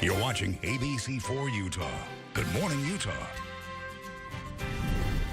You're watching ABC4 Utah. Good morning, Utah.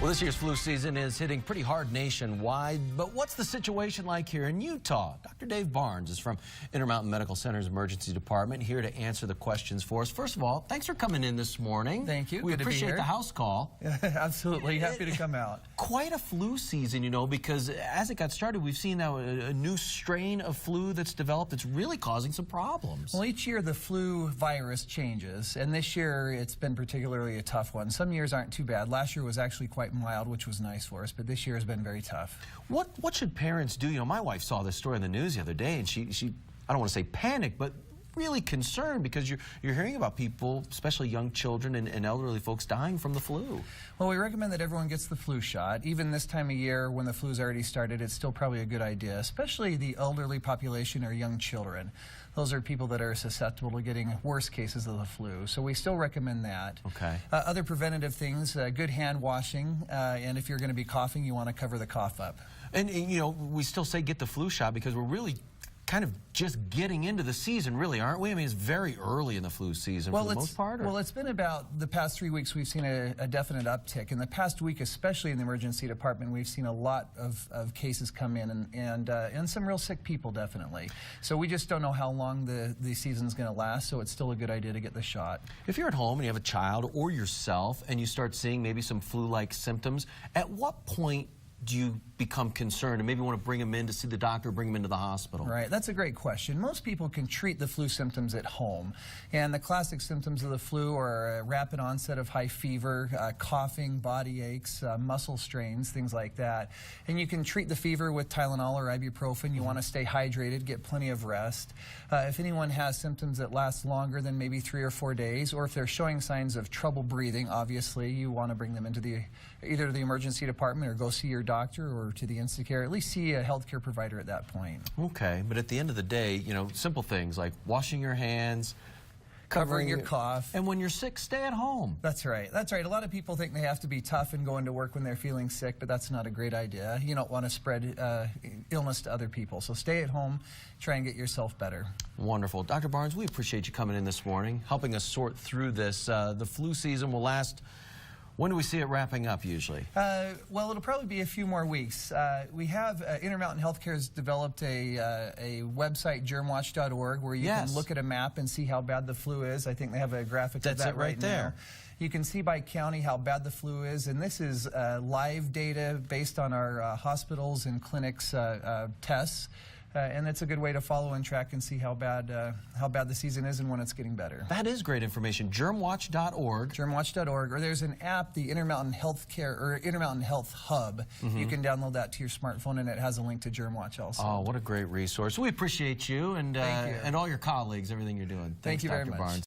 Well, this year's flu season is hitting pretty hard nationwide, but what's the situation like here in Utah? Dr. Dave Barnes is from Intermountain Medical Center's emergency department, here to answer the questions for us. First of all, thanks for coming in this morning. Thank you. We Good to be appreciate here. the house call. Absolutely. Happy to come out. Quite a flu season, you know, because as it got started, we've seen now a new strain of flu that's developed that's really causing some problems. Well, each year the flu virus changes, and this year it's been particularly a tough one. Some years aren't too bad. Last year was actually quite mild, which was nice for us, but this year has been very tough. What should parents do? You know, my wife saw this story in the news the other day, and she I don't want to say panicked, but really concerned because you're hearing about people, especially young children and elderly folks, dying from the flu. Well, we recommend that everyone gets the flu shot. Even this time of year when the flu's already started, it's still probably a good idea, especially the elderly population or young children. Those are people that are susceptible to getting worse cases of the flu. So we still recommend that. Okay. Other preventative things, good hand washing, and if you're going to be coughing, you want to cover the cough up. And, you know, we still say get the flu shot because we're really kind of just getting into the season, really, aren't we? I mean, it's very early in the flu season for the most part. Well, it's been about the past 3 weeks we've seen a definite uptick. In the past week, especially in the emergency department, we've seen a lot of cases come in and some real sick people, definitely. So we just don't know how long the season's going to last, so it's still a good idea to get the shot. If you're at home and you have a child or yourself and you start seeing maybe some flu-like symptoms, at what point do you become concerned and maybe want to bring them in to see the doctor, bring them into the hospital? Right, that's a great question. Most people can treat the flu symptoms at home. And the classic symptoms of the flu are a rapid onset of high fever, coughing, body aches, muscle strains, things like that. And you can treat the fever with Tylenol or ibuprofen. You want to stay hydrated, get plenty of rest. If anyone has symptoms that last longer than maybe 3 or 4 days, or if they're showing signs of trouble breathing, obviously you want to bring them into either the emergency department or go see your doctor or to the Instacare, at least see a healthcare provider at that point. Okay, but at the end of the day, you know, simple things like washing your hands, Covering your cough. And when you're sick, stay at home. That's right. That's right. A lot of people think they have to be tough and go into work when they're feeling sick, but that's not a great idea. You don't want to spread illness to other people. So stay at home, try and get yourself better. Wonderful. Dr. Barnes, we appreciate you coming in this morning, helping us sort through this. The flu season will last. When do we see it wrapping up usually? Well, it'll probably be a few more weeks. We have Intermountain Healthcare has developed a website, germwatch.org, where you can look at a map and see how bad the flu is. I think they have a graphic of that right there. You can see by county how bad the flu is, and this is live data based on our hospitals and clinics tests. And it's a good way to follow and track and see how bad the season is and when it's getting better. That is great information. Germwatch.org. Germwatch.org. Or there's an app, the Intermountain Healthcare or Intermountain Health Hub. You can download that to your smartphone, and it has a link to Germwatch also. Oh, what a great resource. We appreciate you and all your colleagues, everything you're doing. Thank you very much. Dr. Barnes.